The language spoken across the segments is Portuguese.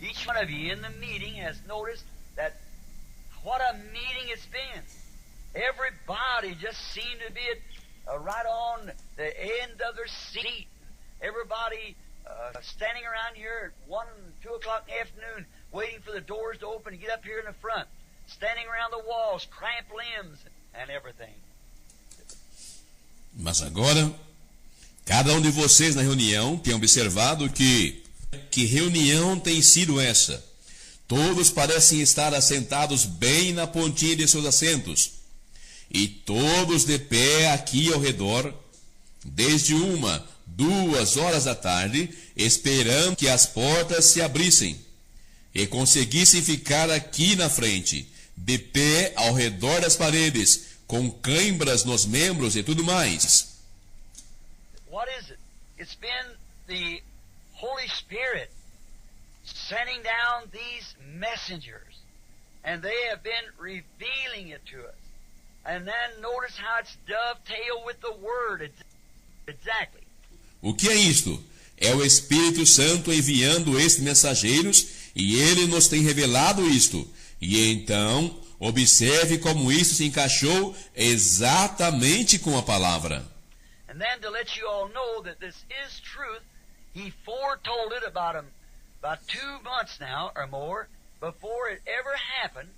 each one of you in the meeting has noticed that what a meeting it's been. Everybody just seemed to be right on the end of their seat. Everybody standing around here at 1 and 2 o'clock in the afternoon, waiting for the doors to open to get up here in the front, standing around the walls, cramped limbs and everything. Mas agora, cada um de vocês na reunião tem observado que reunião tem sido essa? Todos parecem estar assentados bem na pontinha de seus assentos, e todos de pé aqui ao redor, desde 1, 2 horas da tarde, esperando que as portas se abrissem e conseguissem ficar aqui na frente, de pé ao redor das paredes, com cãibras nos membros e tudo mais. What is it? It's been the Holy Spirit sending down these messengers, and they have been revealing it to us. And then notice how it's dovetailed with the Word. Exactly. O que é isto? É o Espírito Santo enviando estes mensageiros, e ele nos tem revelado isto. E então, observe como isso se encaixou exatamente com a palavra. And then to let you all know that this is truth, he foretold it about 2 months now or more before it ever happened,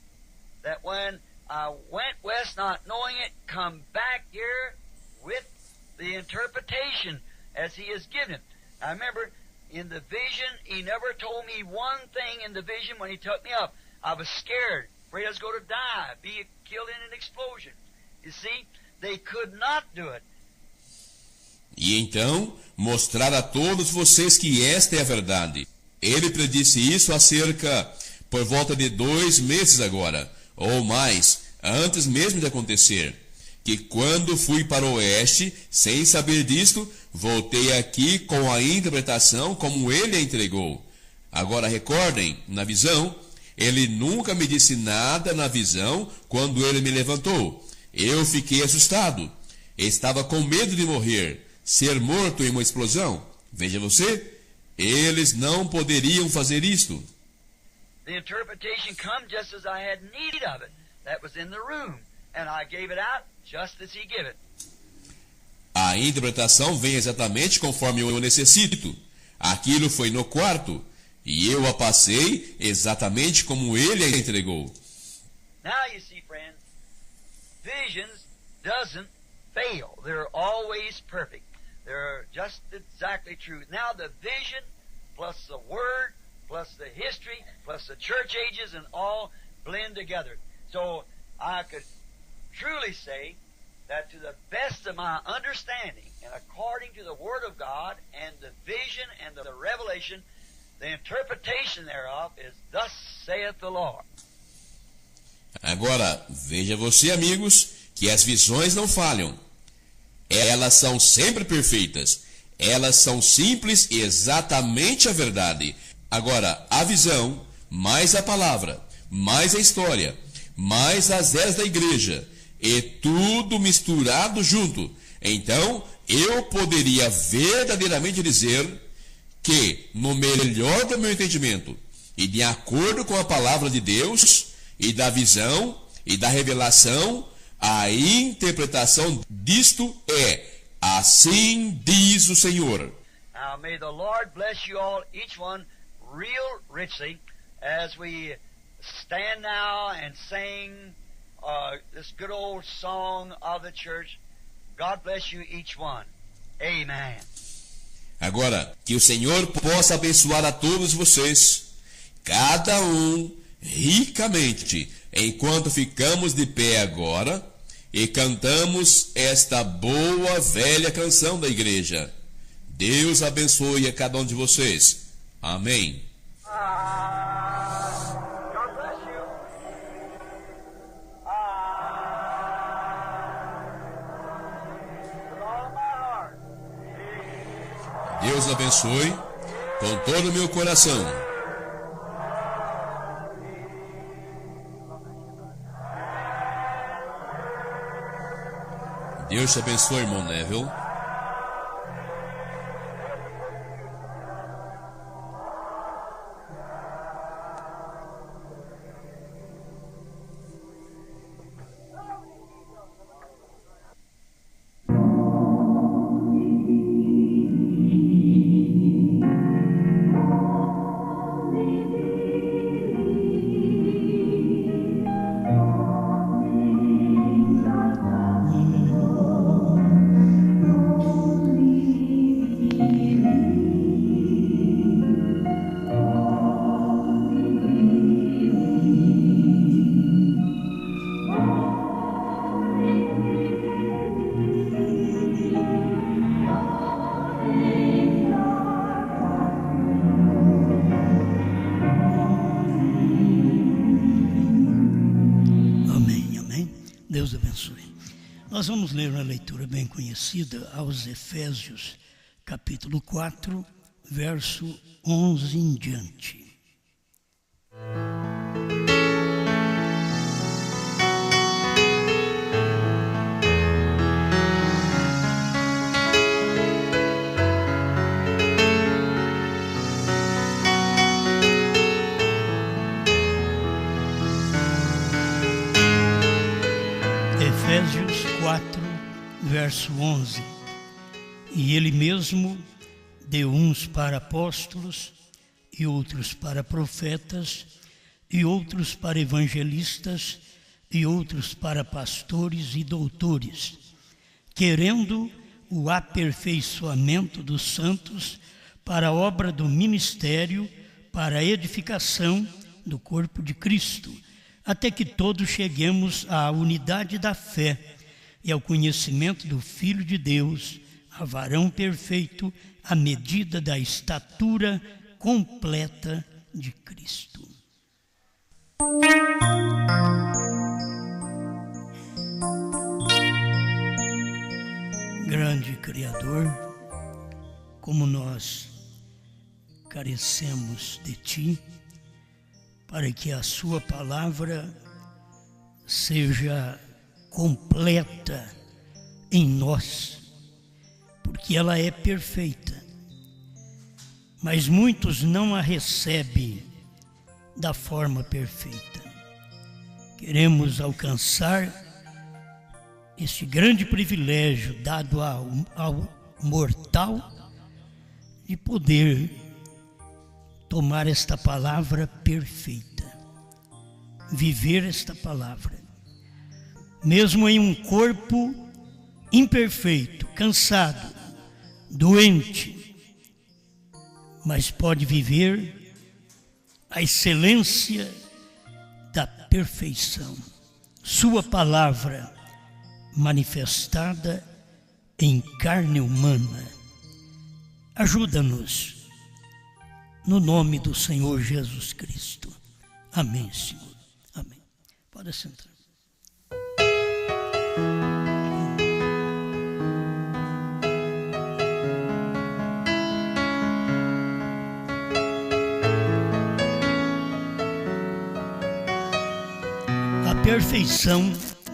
that when I went west not knowing it, come back here with the interpretation as he has given it. I remember in the vision, he never told me one thing in the vision when he took me up. I was scared, afraid I was going to die, be killed in an explosion. You see, they could not do it. E então, mostrar a todos vocês que esta é a verdade. Ele predisse isso há por volta de 2 meses agora, ou mais, antes mesmo de acontecer, que quando fui para o oeste, sem saber disto, voltei aqui com a interpretação como ele a entregou. Agora recordem, na visão, ele nunca me disse nada na visão quando ele me levantou. Eu fiquei assustado. Estava com medo de morrer, ser morto em uma explosão. Veja você, eles não poderiam fazer isto. The interpretation come just as I had need of it. That was in the room, and I gave it out just as he gave it. A interpretação vem exatamente conforme eu necessito. Aquilo foi no quarto, e eu a passei exatamente como ele a entregou. Now you see, friends, visions doesn't fail. They're always perfect. They're just exactly true. Now the vision plus the word plus the history plus the church ages and all blend together. So I could truly say that to the best of my understanding and according to the Word of God and the vision and the revelation, the interpretation thereof is thus saith the Lord. Agora, veja você, amigos, que as visões não falham. Elas são sempre perfeitas. Elas são simples e exatamente a verdade. Agora, a visão, mais a palavra, mais a história, mais as eras da igreja, e tudo misturado junto. Então, eu poderia verdadeiramente dizer que, no melhor do meu entendimento, e de acordo com a palavra de Deus, e da visão, e da revelação, a interpretação disto é: assim diz o Senhor. Now may the Lord bless you all, each one, real richly, as we stand now and sing this good old song of the church. God bless you, each one. Amen. Agora, que o Senhor possa abençoar a todos vocês, cada um ricamente, enquanto ficamos de pé agora e cantamos esta boa velha canção da igreja. Deus abençoe a cada um de vocês. Amém. God bless you. With all my heart. Deus abençoe com todo o meu coração. Deus te abençoe, irmão Neville. Nós vamos ler uma leitura bem conhecida aos Efésios, capítulo 4, verso 11 em diante. Efésios 4, verso 11. E ele mesmo deu uns para apóstolos, e outros para profetas, e outros para evangelistas, e outros para pastores e doutores, querendo o aperfeiçoamento dos santos para a obra do ministério, para a edificação do corpo de Cristo, até que todos cheguemos à unidade da fé e ao conhecimento do Filho de Deus, a varão perfeito, à medida da estatura completa de Cristo. Grande Criador, como nós carecemos de Ti, para que a Sua palavra seja completa em nós, porque ela é perfeita, mas muitos não a recebem da forma perfeita. Queremos alcançar este grande privilégio dado ao mortal de poder tomar esta palavra perfeita, viver esta palavra, mesmo em um corpo imperfeito, cansado, doente, mas pode viver a excelência da perfeição, Sua palavra manifestada em carne humana. Ajuda-nos no nome do Senhor Jesus Cristo. Amém, Senhor. Amém. Pode sentar. A perfeição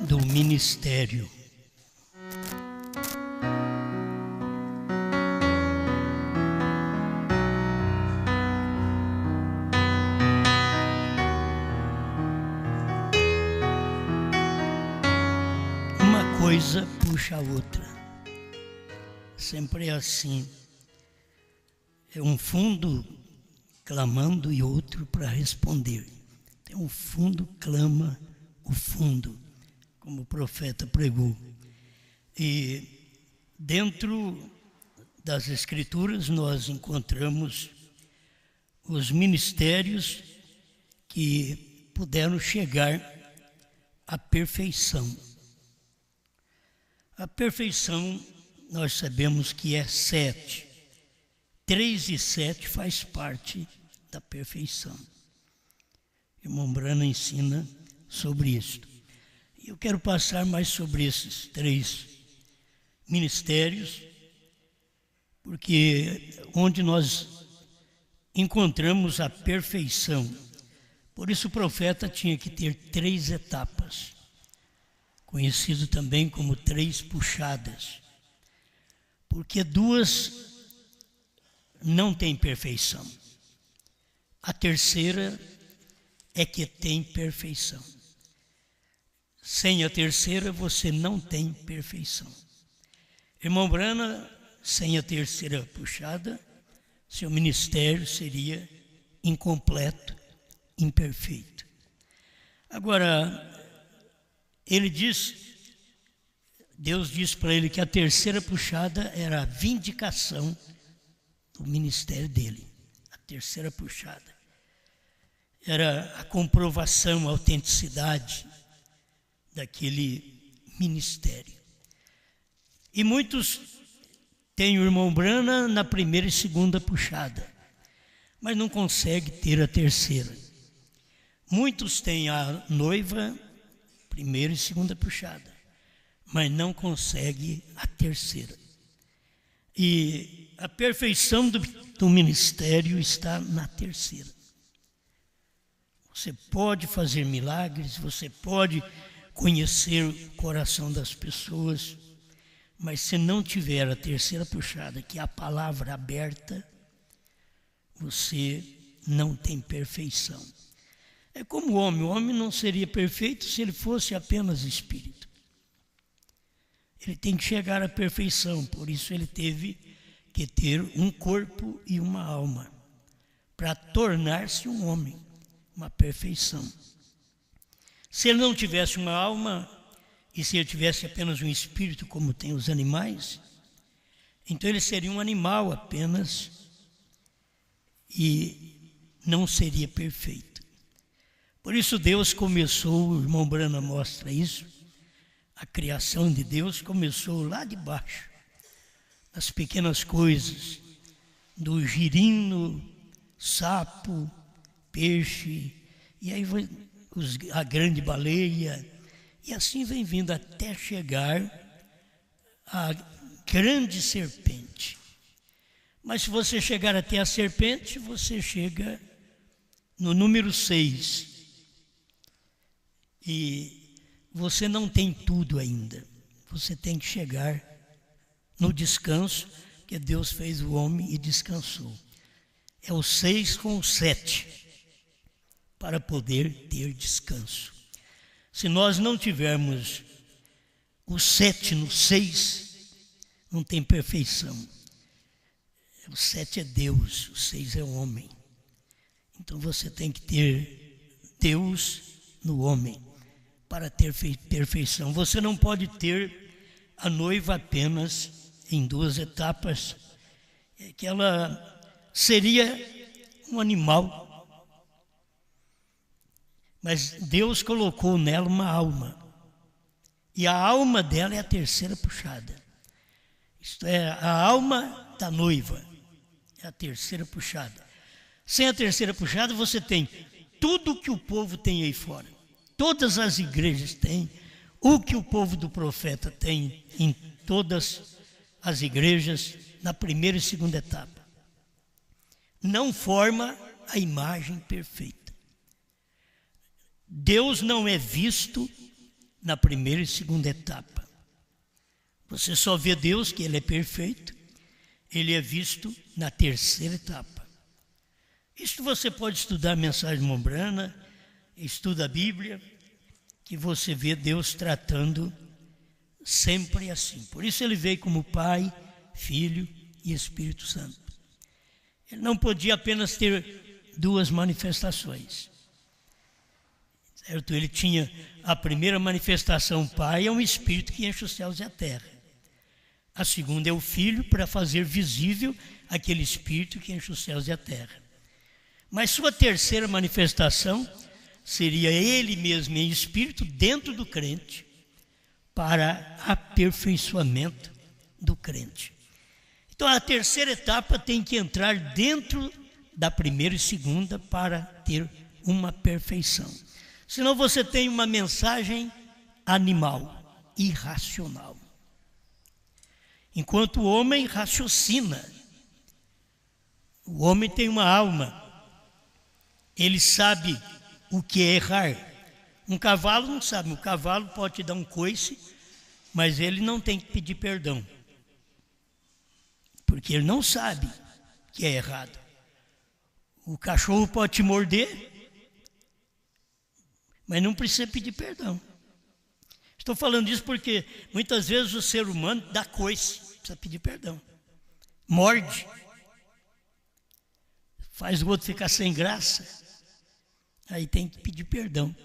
do ministério. Coisa puxa a outra, sempre é assim, é um fundo clamando e outro para responder. Então o fundo clama o fundo, como o profeta pregou. E dentro das Escrituras nós encontramos os ministérios que puderam chegar à perfeição. A perfeição, nós sabemos que é 7. 3 e 7 faz parte da perfeição. Irmão Brana ensina sobre isso. E eu quero passar mais sobre esses 3 ministérios, porque onde nós encontramos a perfeição. Por isso o profeta tinha que ter 3 etapas. Conhecido também como 3 puxadas, porque 2 não têm perfeição. A terceira é que tem perfeição. Sem a terceira você não tem perfeição. Irmão Brana, sem a terceira puxada, seu ministério seria incompleto, imperfeito. Agora, Deus disse para ele que a terceira puxada era a vindicação do ministério dele. A terceira puxada era a comprovação, a autenticidade daquele ministério. E muitos têm o irmão Brana na primeira e segunda puxada, mas não consegue ter a terceira. Muitos têm a noiva, primeira e segunda puxada, mas não consegue a terceira. E a perfeição do ministério está na terceira. Você pode fazer milagres, você pode conhecer o coração das pessoas, mas se não tiver a terceira puxada, que é a palavra aberta, você não tem perfeição. É como o homem não seria perfeito se ele fosse apenas espírito. Ele tem que chegar à perfeição, por isso ele teve que ter um corpo e uma alma, para tornar-se um homem, uma perfeição. Se ele não tivesse uma alma, e se ele tivesse apenas um espírito, como tem os animais, então ele seria um animal apenas, e não seria perfeito. Por isso Deus começou, o irmão Branham mostra isso, a criação de Deus começou lá de baixo, nas pequenas coisas, do girino, sapo, peixe, e aí a grande baleia, e assim vem vindo até chegar a grande serpente. Mas se você chegar até a serpente, você chega no número 6. E você não tem tudo ainda. Você tem que chegar no descanso, que Deus fez o homem e descansou. É o 6 com o 7, para poder ter descanso. Se nós não tivermos o 7 no 6, não tem perfeição. O 7 é Deus, o 6 é o homem. Então você tem que ter Deus no homem para ter perfeição. Você não pode ter a noiva apenas em 2 etapas, que ela seria um animal. Mas Deus colocou nela uma alma. E a alma dela é a terceira puxada. Isto é, a alma da noiva é a terceira puxada. Sem a terceira puxada, você tem tudo que o povo tem aí fora. Todas as igrejas têm. O que o povo do profeta tem em todas as igrejas, na primeira e segunda etapa. Não forma a imagem perfeita. Deus não é visto na primeira e segunda etapa. Você só vê Deus, que Ele é perfeito, Ele é visto na terceira etapa. Isso você pode estudar a mensagem mombrana, estuda a Bíblia, que você vê Deus tratando sempre assim. Por isso Ele veio como Pai, Filho e Espírito Santo. Ele não podia apenas ter 2 manifestações. Certo? Ele tinha a primeira manifestação, Pai, é um Espírito que enche os céus e a terra. A segunda é o Filho, para fazer visível aquele Espírito que enche os céus e a terra. Mas sua terceira manifestação seria Ele mesmo em Espírito dentro do crente, para aperfeiçoamento do crente. Então a terceira etapa tem que entrar dentro da primeira e segunda para ter uma perfeição. Senão você tem uma mensagem animal, irracional. Enquanto o homem raciocina, o homem tem uma alma, ele sabe o que é errar. Um cavalo não sabe, o cavalo pode te dar um coice, mas ele não tem que pedir perdão, porque ele não sabe que é errado. O cachorro pode te morder, mas não precisa pedir perdão. Estou falando isso porque muitas vezes o ser humano dá coice, precisa pedir perdão. Morde, faz o outro ficar sem graça, aí tem que pedir perdão.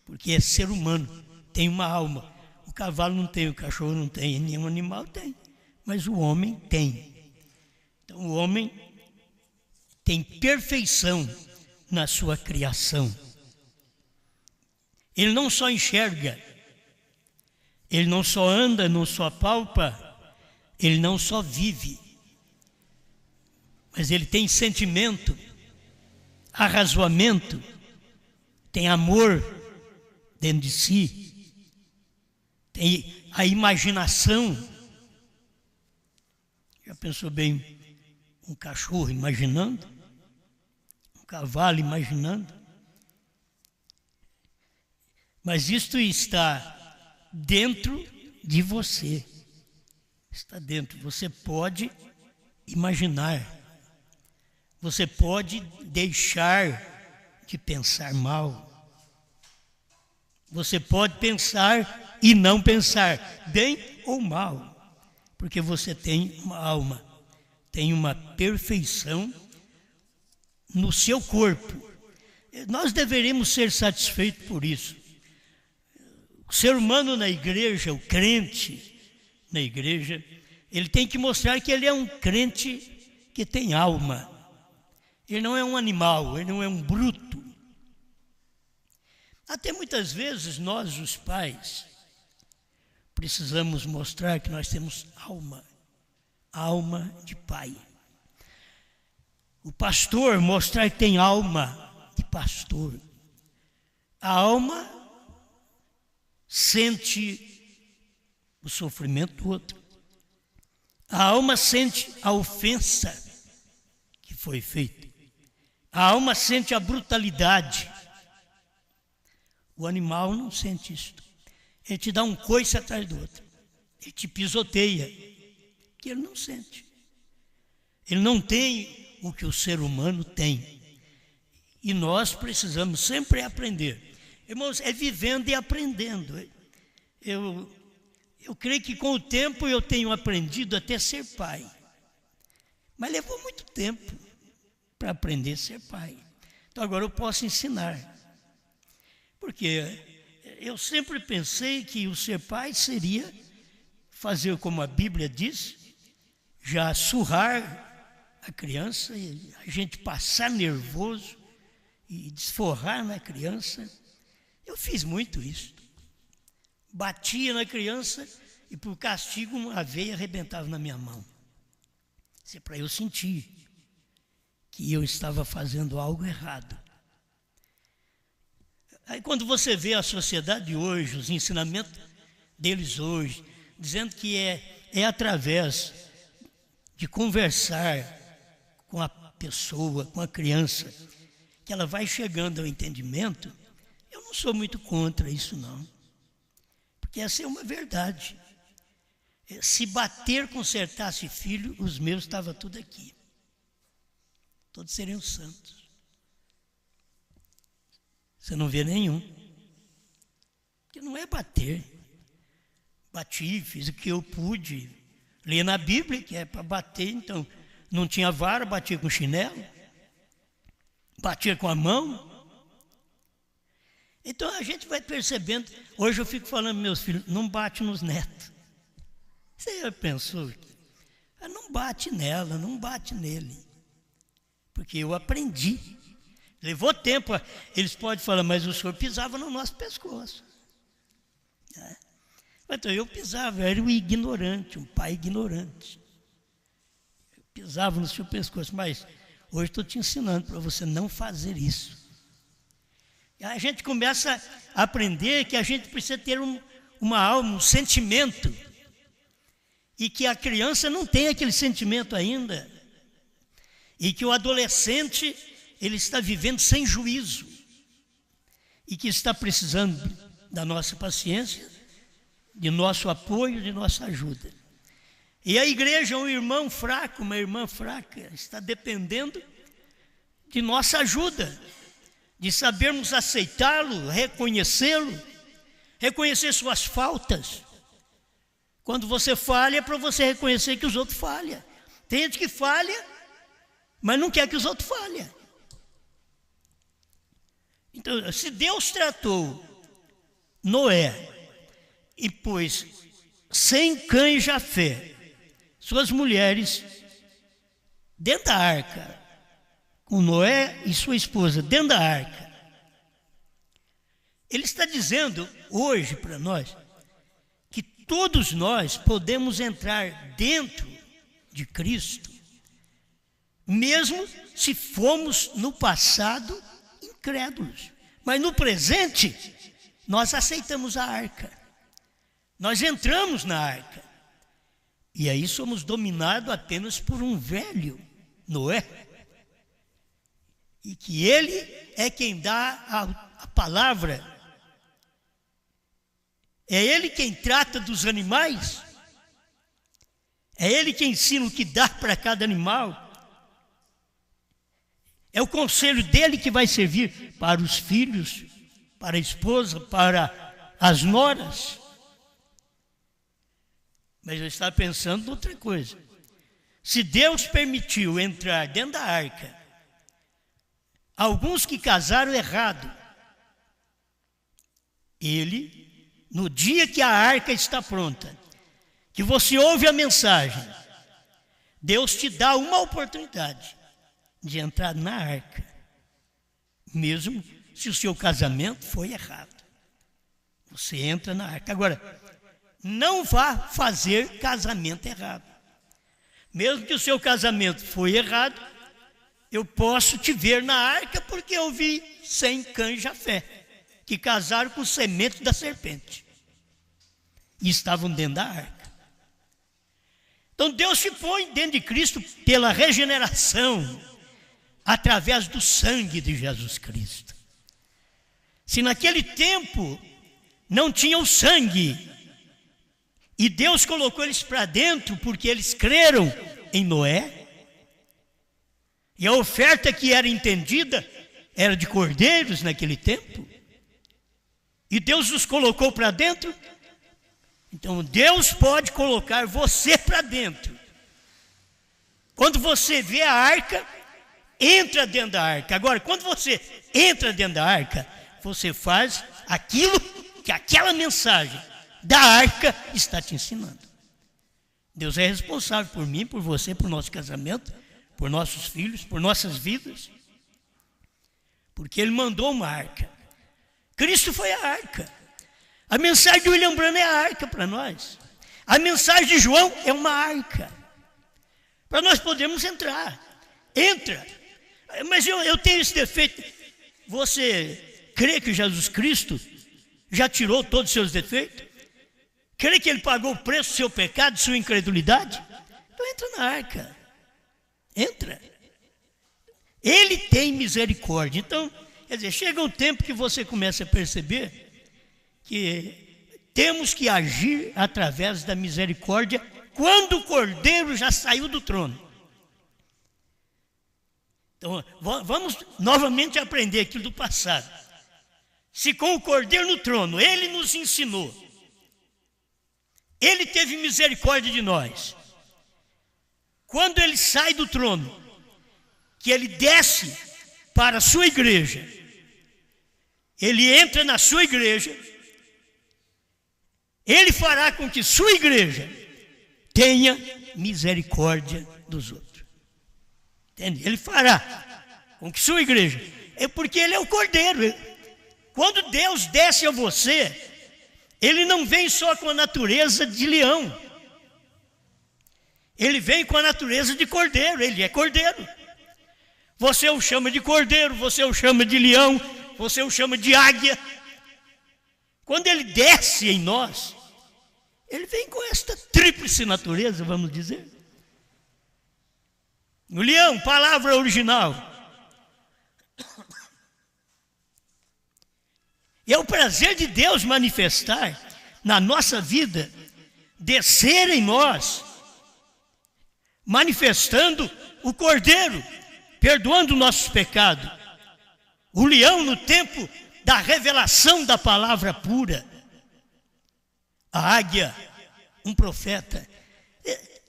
Porque é ser humano, tem uma alma. O cavalo não tem, o cachorro não tem, nenhum animal tem, mas o homem tem. Então o homem tem perfeição na sua criação. Ele não só enxerga, ele não só anda, não só palpa, ele não só vive, mas ele tem sentimento, arrazoamento, tem amor dentro de si, tem a imaginação. Já pensou bem um cachorro imaginando? Um cavalo imaginando? Mas isto está dentro de você. Está dentro. Você pode imaginar. Você pode deixar de pensar mal. Você pode pensar e não pensar, bem ou mal, porque você tem uma alma, tem uma perfeição no seu corpo. Nós deveríamos ser satisfeitos por isso. O ser humano na igreja, o crente na igreja, ele tem que mostrar que ele é um crente que tem alma. Ele não é um animal, ele não é um bruto. Até muitas vezes nós, os pais, precisamos mostrar que nós temos alma, alma de pai. O pastor mostrar que tem alma de pastor. A alma sente o sofrimento do outro. A alma sente a ofensa que foi feita. A alma sente a brutalidade. O animal não sente isso. Ele te dá um coice atrás do outro. Ele te pisoteia. Que ele não sente. Ele não tem o que o ser humano tem. E nós precisamos sempre aprender. Irmãos, é vivendo e aprendendo. Eu creio que com o tempo eu tenho aprendido até ser pai. Mas levou muito tempo para aprender a ser pai. Então agora eu posso ensinar. Porque eu sempre pensei que o ser pai seria fazer como a Bíblia diz, já surrar a criança, e a gente passar nervoso e desforrar na criança. Eu fiz muito isso. Batia na criança e por castigo uma veia arrebentava na minha mão. Isso é para eu sentir que eu estava fazendo algo errado. Aí quando você vê a sociedade hoje, os ensinamentos deles hoje, dizendo que é através de conversar com a pessoa, com a criança, que ela vai chegando ao entendimento, eu não sou muito contra isso não. Porque essa é uma verdade. Se bater consertasse filho, os meus estavam tudo aqui. Todos seriam santos. Você não vê nenhum. Porque não é bater. Bati, fiz o que eu pude. Ler na Bíblia, que é para bater, então não tinha vara, batia com chinelo. Batia com a mão. Então a gente vai percebendo. Hoje eu fico falando para meus filhos, não bate nos netos. Você já pensou? Não bate nela, não bate nele. Porque eu aprendi. Levou tempo. Eles podem falar, mas o senhor pisava no nosso pescoço. Então eu pisava, eu era um ignorante, um pai ignorante. Eu pisava no seu pescoço, mas hoje estou te ensinando para você não fazer isso. E a gente começa a aprender que a gente precisa ter uma alma, um sentimento. E que a criança não tem aquele sentimento ainda. E que o adolescente, ele está vivendo sem juízo. E que está precisando da nossa paciência, de nosso apoio, de nossa ajuda. E a igreja é um irmão fraco, uma irmã fraca, está dependendo de nossa ajuda. De sabermos aceitá-lo, reconhecê-lo, reconhecer suas faltas. Quando você falha, é para você reconhecer que os outros falham. Tem gente que falha, mas não quer que os outros falhem. Então, se Deus tratou Noé e pôs Sem, Cã e Jafé, suas mulheres, dentro da arca, com Noé e sua esposa dentro da arca, ele está dizendo hoje para nós que todos nós podemos entrar dentro de Cristo, mesmo se fomos no passado incrédulos. Mas no presente, nós aceitamos a arca. Nós entramos na arca. E aí somos dominados apenas por um velho, Noé. E que ele é quem dá a palavra. É ele quem trata dos animais. É ele quem ensina o que dá para cada animal. É o conselho dele que vai servir para os filhos, para a esposa, para as noras. Mas eu estava pensando em outra coisa. Se Deus permitiu entrar dentro da arca alguns que casaram errado, ele, no dia que a arca está pronta, que você ouve a mensagem, Deus te dá uma oportunidade de entrar na arca, mesmo se o seu casamento foi errado. Você entra na arca. Agora, não vá fazer casamento errado. Mesmo que o seu casamento foi errado, eu posso te ver na arca porque eu vi 100 cães Jafé que casaram com semente da serpente e estavam dentro da arca. Então Deus te põe dentro de Cristo pela regeneração, através do sangue de Jesus Cristo. Se naquele tempo não tinha o sangue, e Deus colocou eles para dentro porque eles creram em Noé, e a oferta que era entendida era de cordeiros naquele tempo, e Deus os colocou para dentro. Então Deus pode colocar você para dentro. Quando você vê a arca, entra dentro da arca. Agora, quando você entra dentro da arca, você faz aquilo que aquela mensagem da arca está te ensinando. Deus é responsável por mim, por você, por nosso casamento, por nossos filhos, por nossas vidas, porque Ele mandou uma arca. Cristo foi a arca. A mensagem de William Branham é a arca para nós. A mensagem de João é uma arca para nós podermos entrar. Entra. Mas eu tenho esse defeito. Você crê que Jesus Cristo já tirou todos os seus defeitos? Crê que Ele pagou o preço do seu pecado, da sua incredulidade? Então entra na arca. Entra. Ele tem misericórdia. Então, quer dizer, chega um tempo que você começa a perceber que temos que agir através da misericórdia quando o Cordeiro já saiu do trono. Então, vamos novamente aprender aquilo do passado. Se com o Cordeiro no trono, Ele nos ensinou, Ele teve misericórdia de nós. Quando Ele sai do trono, que Ele desce para a sua igreja, Ele entra na sua igreja, Ele fará com que sua igreja tenha misericórdia dos outros. Entende? Ele fará com que sua igreja, porque Ele é o Cordeiro. Quando Deus desce a você, Ele não vem só com a natureza de leão. Ele vem com a natureza de cordeiro. Ele é cordeiro. Você o chama de cordeiro, você o chama de leão, você o chama de águia. Quando Ele desce em nós, Ele vem com esta tríplice natureza, vamos dizer. O leão, palavra original. E é o prazer de Deus manifestar na nossa vida, descer em nós, manifestando o cordeiro, perdoando nossos pecados. O leão no tempo da revelação da palavra pura. A águia, um profeta.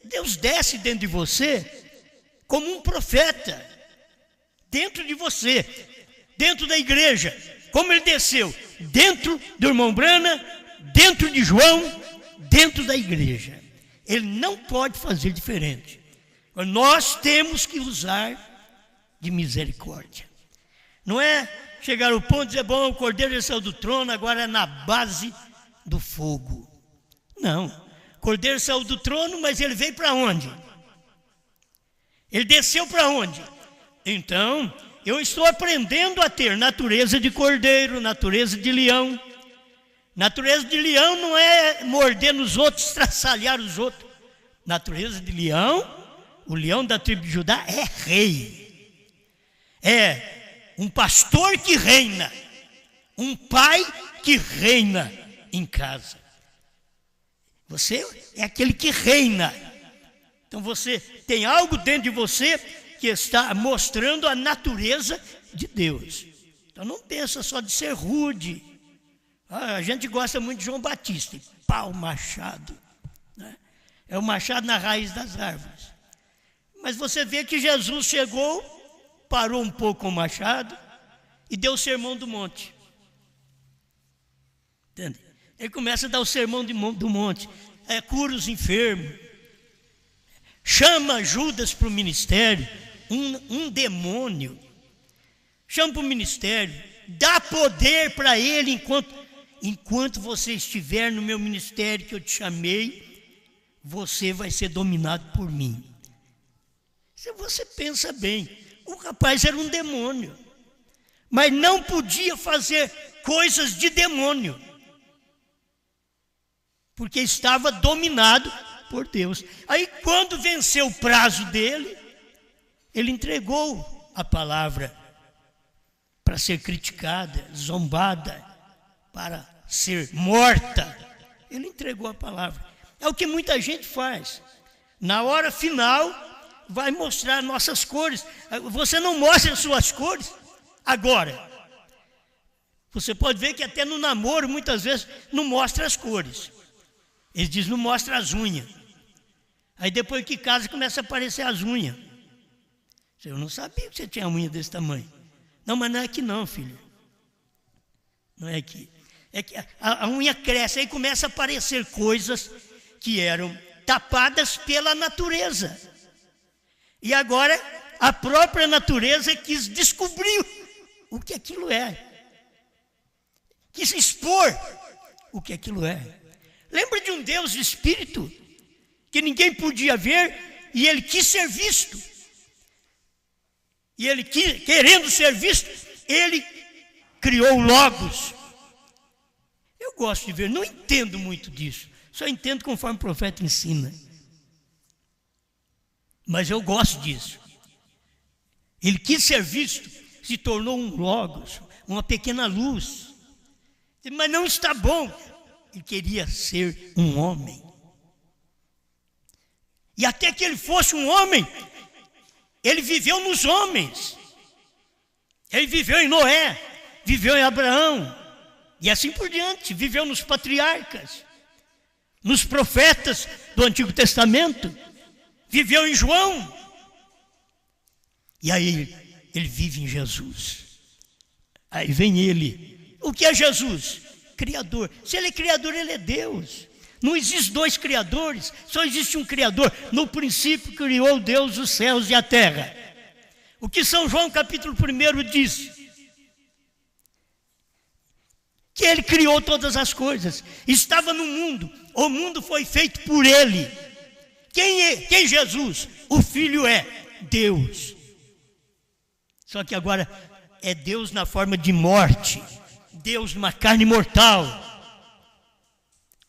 Deus desce dentro de você como um profeta, dentro de você, dentro da igreja, como Ele desceu dentro do irmão Branham, dentro de João, dentro da igreja. Ele não pode fazer diferente. Nós temos que usar de misericórdia. Não é chegar ao ponto de dizer, bom, o Cordeiro já saiu do trono, agora é na base do fogo. Não, o Cordeiro saiu do trono, mas ele veio para onde? Ele desceu para onde? Então, eu estou aprendendo a ter natureza de cordeiro, natureza de leão, Natureza de leão não é morder nos outros, estraçalhar os outros. Natureza de leão, o leão da tribo de Judá é rei. É um pastor que reina. Um pai que reina em casa. Você é aquele que reina. Então você tem algo dentro de você que está mostrando a natureza de Deus. Então não pensa só de ser rude. A gente gosta muito de João Batista, e pau, machado, né? É o machado na raiz das árvores. Mas você vê que Jesus chegou, parou um pouco com o machado e deu o sermão do monte. Entende? Ele começa a dar o sermão do monte, cura os enfermos, chama Judas para o ministério, um demônio, chama para o ministério, dá poder para ele enquanto você estiver no meu ministério que eu te chamei, você vai ser dominado por mim. Se você pensa bem, o rapaz era um demônio, mas não podia fazer coisas de demônio, porque estava dominado por Deus. Aí quando venceu o prazo dele, ele entregou a palavra para ser criticada, zombada, para ser morta. Ele entregou a palavra. É o que muita gente faz. Na hora final, vai mostrar nossas cores. Você não mostra as suas cores agora. Você pode ver que até no namoro, muitas vezes, não mostra as cores. Ele diz, não mostra as unhas. Aí depois que casa, começa a aparecer as unhas. Eu não sabia que você tinha unha desse tamanho. Não, mas não é aqui não, filho. Não é aqui. É que a unha cresce, aí começa a aparecer coisas que eram tapadas pela natureza. E agora a própria natureza quis descobrir o que aquilo é. Quis expor o que aquilo é. Lembra de um Deus espírito que ninguém podia ver e ele quis ser visto. E ele, querendo ser visto, ele criou o Logos. Eu gosto de ver, não entendo muito disso, só entendo conforme o profeta ensina. Mas eu gosto disso. Ele quis ser visto, se tornou um Logos, uma pequena luz. Mas não está bom. Ele queria ser um homem. E até que ele fosse um homem, ele viveu nos homens. Ele viveu em Noé, viveu em Abraão, e assim por diante. Viveu nos patriarcas, nos profetas do Antigo Testamento, viveu em João. E aí ele vive em Jesus. Aí vem ele. O que é Jesus? Criador. Se ele é criador, ele é Deus. Não existe dois criadores, só existe um criador. No princípio criou Deus os céus e a terra. O que São João capítulo 1 diz? Que ele criou todas as coisas. Estava no mundo, o mundo foi feito por ele. Quem Jesus? O Filho é Deus. Só que agora é Deus na forma de morte. Deus numa carne mortal.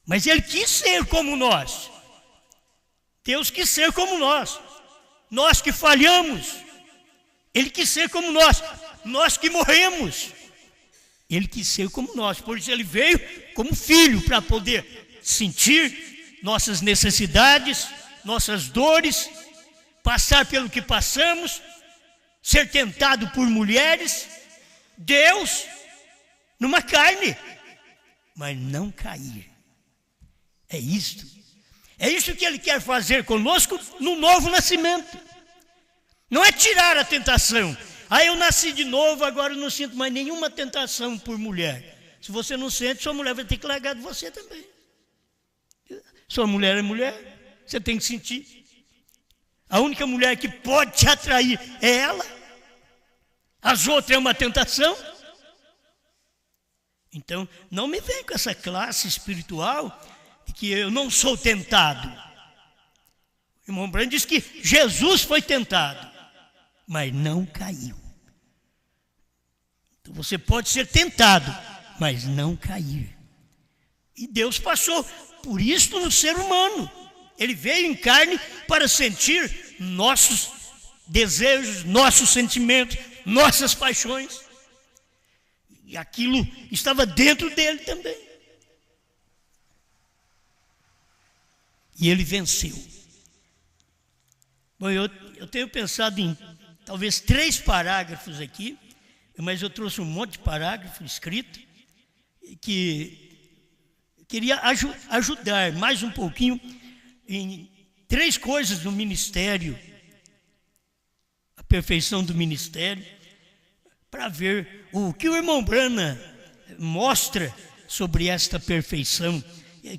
Mas ele quis ser como nós. Deus quis ser como nós. Nós que falhamos. Ele quis ser como nós. Nós que morremos. Ele quis ser como nós. Por isso ele veio como filho, para poder sentir nossas necessidades, nossas dores, passar pelo que passamos, ser tentado por mulheres. Deus numa carne, mas não cair. É isto. É isso que ele quer fazer conosco no novo nascimento. Não é tirar a tentação. Eu nasci de novo, agora eu não sinto mais nenhuma tentação por mulher. Se você não sente, sua mulher vai ter que largar de você também. Sua mulher é mulher, você tem que sentir. A única mulher que pode te atrair é ela. As outras é uma tentação. Então, não me vem com essa classe espiritual de que eu não sou tentado. O irmão Branham diz que Jesus foi tentado, mas não caiu. Então, você pode ser tentado, mas não cair. E Deus passou por isso no ser humano. Ele veio em carne para sentir nossos desejos, nossos sentimentos, nossas paixões. E aquilo estava dentro dele também. E ele venceu. Bom, eu tenho pensado em talvez 3 parágrafos aqui, mas eu trouxe um monte de parágrafo escrito que queria ajudar mais um pouquinho em 3 coisas do ministério, a perfeição do ministério, para ver o que o irmão Branham mostra sobre esta perfeição,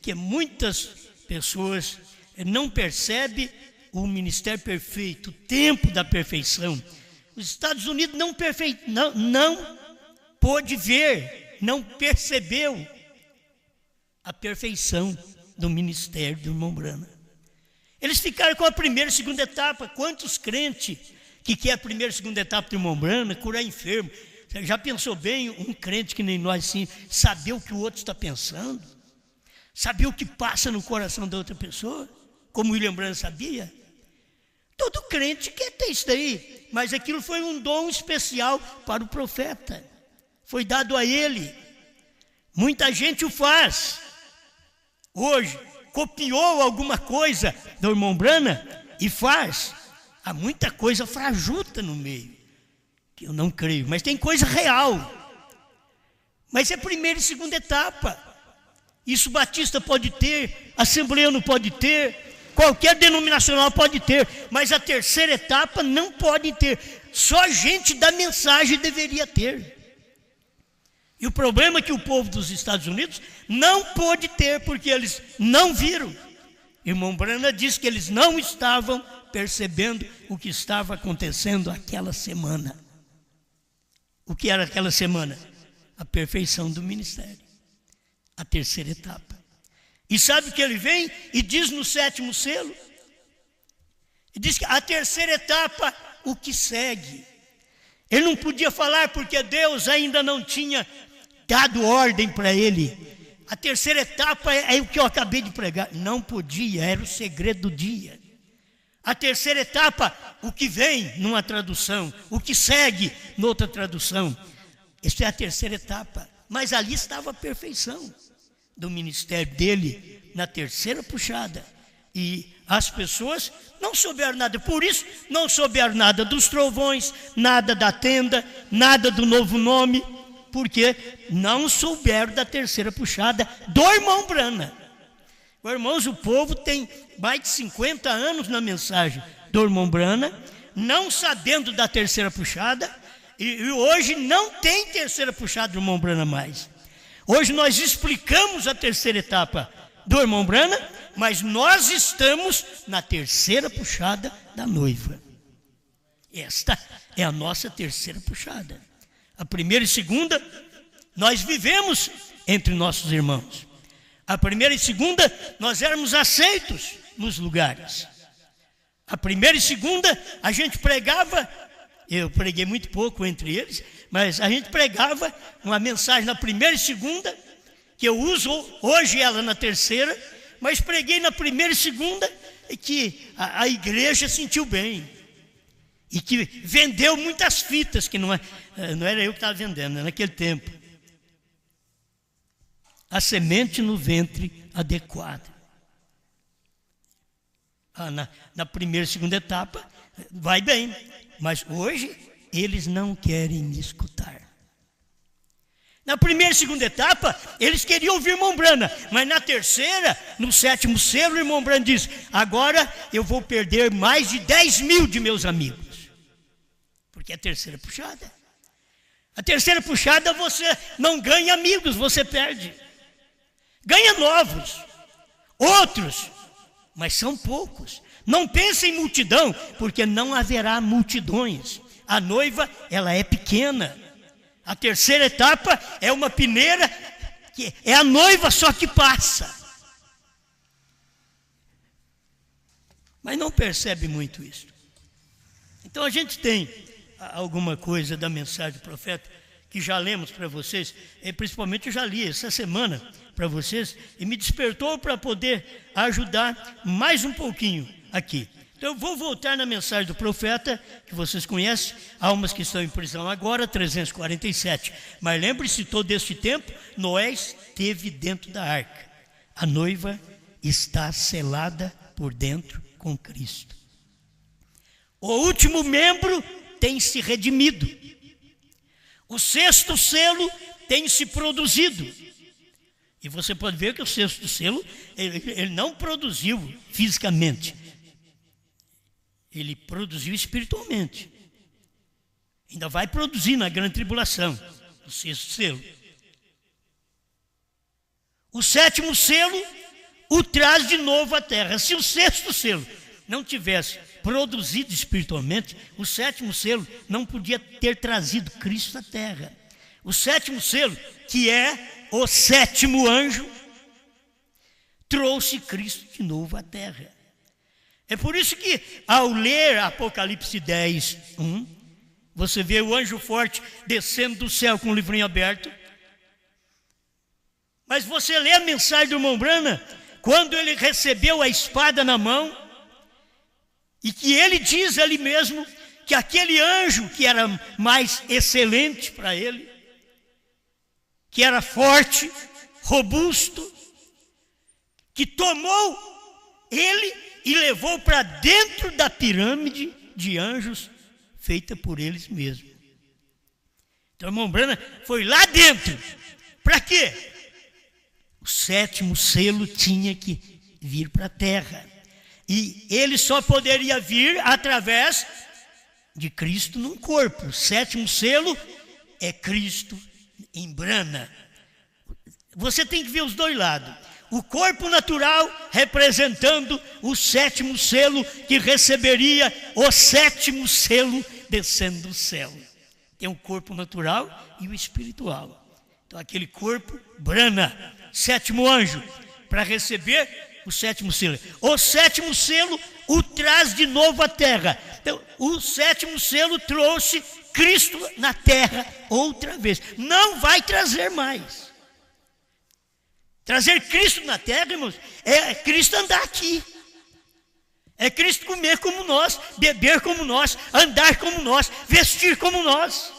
que muitas pessoas não percebem o ministério perfeito, o tempo da perfeição. Os Estados Unidos não pôde ver, não percebeu a perfeição do ministério do irmão Branham. Eles ficaram com a primeira e segunda etapa. Quantos crentes que quer a primeira e segunda etapa do irmão Branham, curar enfermo? Você já pensou bem, um crente que nem nós, assim, saber o que o outro está pensando? Saber o que passa no coração da outra pessoa? Como William Branham sabia? Todo crente quer ter isso daí, mas aquilo foi um dom especial para o profeta. Foi dado a ele. Muita gente o faz. Hoje, copiou alguma coisa do irmão Branham e faz. Há muita coisa fajuta no meio, que eu não creio, mas tem coisa real. Mas é primeira e segunda etapa. Isso Batista pode ter, Assembleano pode ter, qualquer denominacional pode ter, mas a terceira etapa não pode ter. Só gente da mensagem deveria ter. E o problema é que o povo dos Estados Unidos não pôde ter, porque eles não viram. Irmão Branham disse que eles não estavam percebendo o que estava acontecendo aquela semana. O que era aquela semana? A perfeição do ministério. A terceira etapa. E sabe o que ele vem e diz no 7º selo? Ele diz que a terceira etapa, o que segue. Ele não podia falar porque Deus ainda não tinha dado ordem para ele. A terceira etapa é o que eu acabei de pregar. Não podia, era o segredo do dia. A terceira etapa, o que vem numa tradução, o que segue noutra tradução. Essa é a terceira etapa. Mas ali estava a perfeição do ministério dele na terceira puxada. E as pessoas não souberam nada. Por isso, não souberam nada dos trovões, nada da tenda, nada do novo nome, porque não souberam da terceira puxada do irmão Branham. Irmãos, o povo tem mais de 50 anos na mensagem do irmão Branham, não sabendo da terceira puxada, e hoje não tem terceira puxada do irmão Branham mais. Hoje nós explicamos a terceira etapa do irmão Branham, mas nós estamos na terceira puxada da noiva. Esta é a nossa terceira puxada. A primeira e segunda, nós vivemos entre nossos irmãos. A primeira e segunda, nós éramos aceitos nos lugares. A primeira e segunda, a gente pregava, eu preguei muito pouco entre eles, mas a gente pregava uma mensagem na primeira e segunda, que eu uso hoje ela na terceira, mas preguei na primeira e segunda, e que a igreja sentiu bem. E que vendeu muitas fitas, que não era eu que estava vendendo, naquele tempo. A semente no ventre adequada. Na primeira e segunda etapa, vai bem. Mas hoje, eles não querem me escutar. Na primeira e segunda etapa, eles queriam ouvir o irmão Branham. Mas na terceira, no 7º selo, o irmão Branham diz: agora eu vou perder mais de 10 mil de meus amigos. Porque é a terceira puxada. A terceira puxada você não ganha amigos, você perde. Ganha novos, outros, mas são poucos. Não pense em multidão, porque não haverá multidões. A noiva, ela é pequena. A terceira etapa é uma peneira, que é a noiva só que passa. Mas não percebe muito isso. Então a gente tem alguma coisa da mensagem do profeta que já lemos para vocês, principalmente eu já li essa semana para vocês, e me despertou para poder ajudar mais um pouquinho aqui. Então eu vou voltar na mensagem do profeta, que vocês conhecem, almas que estão em prisão agora, 347. Mas lembre-se, todo este tempo, Noé esteve dentro da arca. A noiva está selada por dentro com Cristo. O último membro tem se redimido. O sexto selo tem se produzido. E você pode ver que o sexto selo, ele não produziu fisicamente. Ele produziu espiritualmente. Ainda vai produzir na grande tribulação, o sexto selo. O sétimo selo o traz de novo à terra. Se o sexto selo não tivesse produzido espiritualmente, o sétimo selo não podia ter trazido Cristo à terra. O sétimo selo, que é o sétimo anjo, trouxe Cristo de novo à terra. É por isso que, ao ler Apocalipse 10, 1, você vê o anjo forte descendo do céu com o livrinho aberto. Mas você lê a mensagem do irmão Branham, quando ele recebeu a espada na mão, e que ele diz ali mesmo que aquele anjo que era mais excelente para ele, que era forte, robusto, que tomou ele e levou para dentro da pirâmide de anjos feita por eles mesmos. Então o irmão Branham foi lá dentro. Para quê? O sétimo selo tinha que vir para a terra. E ele só poderia vir através de Cristo num corpo. O sétimo selo é Cristo em Branham. Você tem que ver os dois lados. O corpo natural representando o sétimo selo que receberia o sétimo selo descendo do céu. Tem o corpo natural e o espiritual. Então aquele corpo, Branham, sétimo anjo, para receber o sétimo selo. O sétimo selo o traz de novo à terra. Então o sétimo selo trouxe Cristo na terra outra vez. Não vai trazer mais. Trazer Cristo na terra, irmãos, é Cristo andar aqui. É Cristo comer como nós, beber como nós, andar como nós, vestir como nós,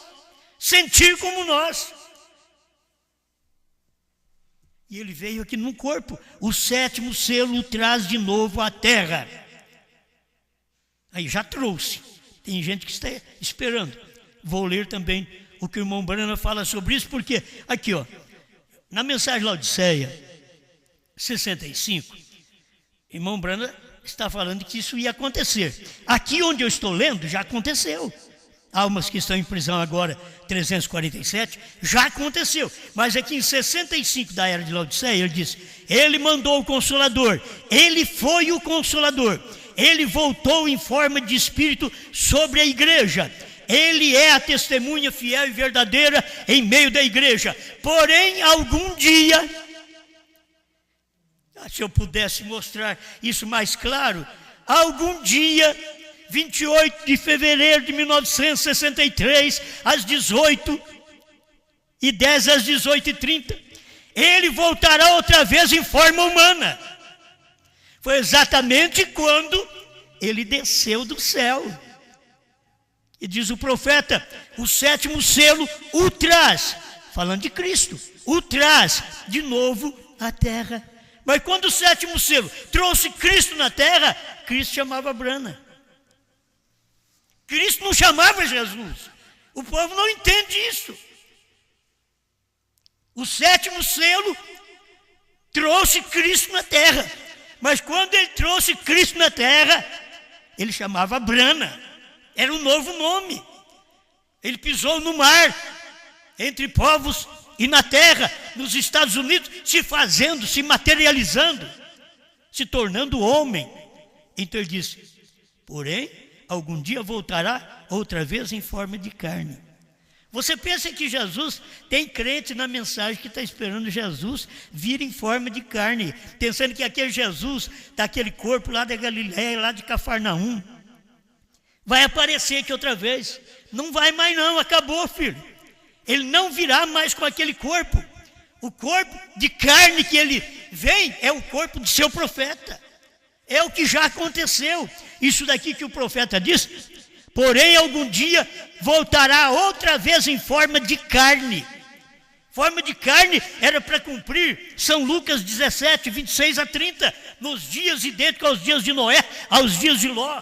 sentir como nós. E ele veio aqui num corpo. O sétimo selo o traz de novo à terra. Aí já trouxe. Tem gente que está esperando. Vou ler também o que o irmão Branham fala sobre isso, porque aqui, ó, na mensagem Laodiceia 65, irmão Branham está falando que isso ia acontecer. Aqui onde eu estou lendo, já aconteceu. Almas que estão em prisão agora, 347, já aconteceu. Mas aqui em 65 da era de Laodiceia, ele diz: ele mandou o Consolador, ele foi o Consolador, ele voltou em forma de Espírito sobre a igreja. Ele é a testemunha fiel e verdadeira em meio da igreja. Porém, algum dia, se eu pudesse mostrar isso mais claro, algum dia, 28 de fevereiro de 1963, às 18h10, às 18h30, ele voltará outra vez em forma humana. Foi exatamente quando ele desceu do céu. E diz o profeta, o sétimo selo o traz, falando de Cristo, o traz de novo à terra. Mas quando o sétimo selo trouxe Cristo na terra, Cristo chamava Branham. Cristo não chamava Jesus. O povo não entende isso. O sétimo selo trouxe Cristo na terra. Mas quando ele trouxe Cristo na terra, ele chamava Branham. Era um novo nome. Ele pisou no mar, entre povos e na terra, nos Estados Unidos, se fazendo, se materializando, se tornando homem. Então ele disse: porém, algum dia voltará outra vez em forma de carne. Você pensa que Jesus, tem crente na mensagem que está esperando Jesus vir em forma de carne, pensando que aquele Jesus, daquele corpo lá da Galileia, lá de Cafarnaum, vai aparecer aqui outra vez. Não vai mais não, acabou, filho. Ele não virá mais com aquele corpo. O corpo de carne que ele vem é o corpo de seu profeta. É o que já aconteceu. Isso daqui que o profeta diz, porém algum dia voltará outra vez em forma de carne. Forma de carne era para cumprir São Lucas 17, 26 a 30, nos dias idênticos aos dias de Noé, aos dias de Ló.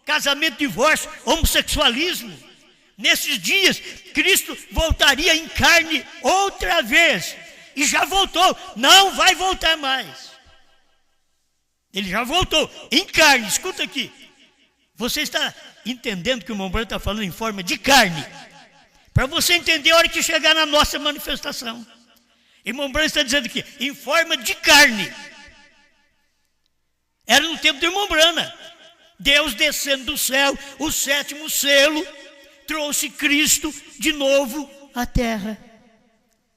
Casamento, divórcio, homossexualismo. Nesses dias, Cristo voltaria em carne outra vez. E já voltou, não vai voltar mais. Ele já voltou em carne, escuta aqui. Você está entendendo que o irmão Branco está falando em forma de carne? Para você entender a hora que chegar na nossa manifestação. Irmão Branco está dizendo aqui, em forma de carne. Era no tempo do irmão Branco. Deus descendo do céu, o sétimo selo, trouxe Cristo de novo à terra.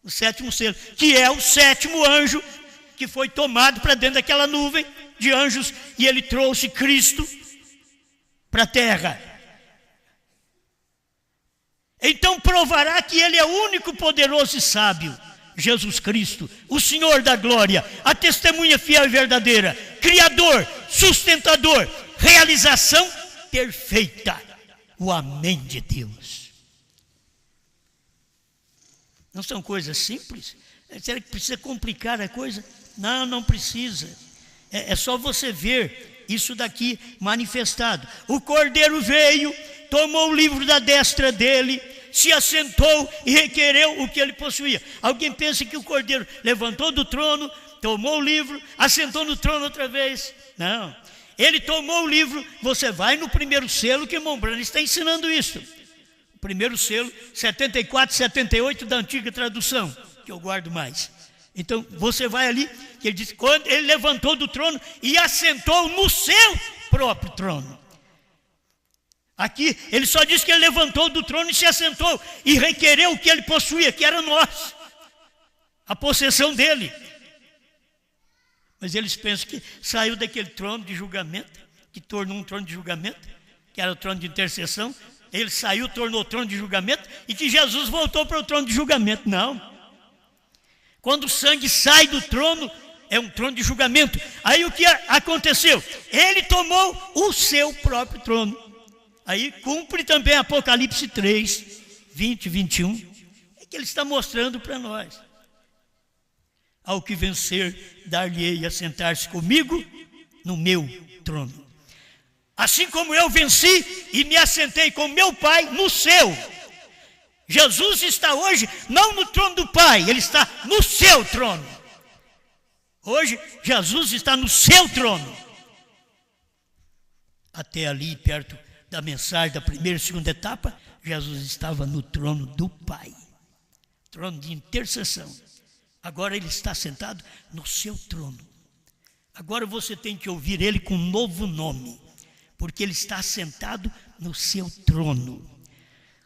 O sétimo selo, que é o sétimo anjo, que foi tomado para dentro daquela nuvem de anjos, e ele trouxe Cristo para a terra. Então provará que ele é o único poderoso e sábio, Jesus Cristo, o Senhor da glória, a testemunha fiel e verdadeira, Criador, sustentador, realização perfeita, o Amém de Deus. Não são coisas simples? Será que precisa complicar a coisa? Não, não precisa. É só você ver isso daqui manifestado. O Cordeiro veio, tomou o livro da destra dele, se assentou e requereu o que ele possuía. Alguém pensa que o Cordeiro levantou do trono, tomou o livro, assentou no trono outra vez? Não. Ele tomou o livro. Você vai no primeiro selo, que o irmão Branco está ensinando isso. O primeiro selo, 74, 78 da antiga tradução, que eu guardo mais. Então, você vai ali, que ele diz, quando ele levantou do trono e assentou no seu próprio trono. Aqui, ele só diz que ele levantou do trono e se assentou e requereu o que ele possuía, que era nós, a possessão dele. Mas eles pensam que saiu daquele trono de julgamento, que tornou um trono de julgamento, que era o trono de intercessão. Ele saiu, tornou o trono de julgamento, e que Jesus voltou para o trono de julgamento. Não. Quando o sangue sai do trono, é um trono de julgamento. Aí o que aconteceu? Ele tomou o seu próprio trono. Aí cumpre também Apocalipse 3, 20 e 21. É que ele está mostrando para nós. Ao que vencer, dar-lhe-ei a sentar-se comigo no meu trono. Assim como eu venci e me assentei com meu Pai no seu. Jesus está hoje não no trono do Pai, ele está no seu trono. Hoje, Jesus está no seu trono. Até ali, perto da mensagem da primeira e segunda etapa, Jesus estava no trono do Pai. Trono de intercessão. Agora ele está sentado no seu trono. Agora você tem que ouvir ele com um novo nome, porque ele está sentado no seu trono.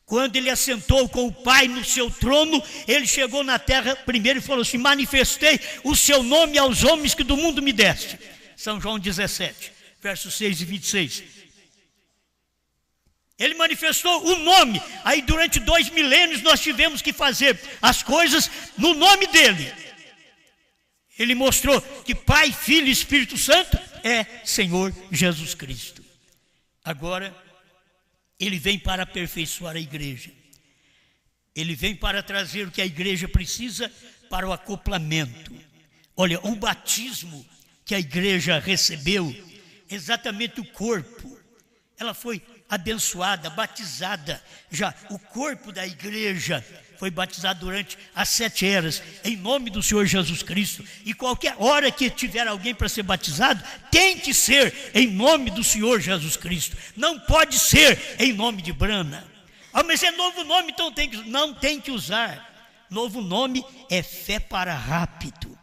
Quando ele assentou com o Pai no seu trono, ele chegou na terra primeiro e falou assim: manifestei o seu nome aos homens que do mundo me deste. São João 17, versos 6 e 26. Ele manifestou o nome. Aí durante 2 milênios nós tivemos que fazer as coisas no nome dele. Ele mostrou que Pai, Filho e Espírito Santo é Senhor Jesus Cristo. Agora, ele vem para aperfeiçoar a igreja. Ele vem para trazer o que a igreja precisa para o acoplamento. Olha, o batismo que a igreja recebeu, exatamente o corpo, ela foi abençoada, batizada. Já o corpo da igreja foi batizado durante as 7 eras, em nome do Senhor Jesus Cristo. E qualquer hora que tiver alguém para ser batizado, tem que ser em nome do Senhor Jesus Cristo. Não pode ser em nome de Brana. Ah, mas é novo nome, então não tem que usar. Novo nome é fé para rápido.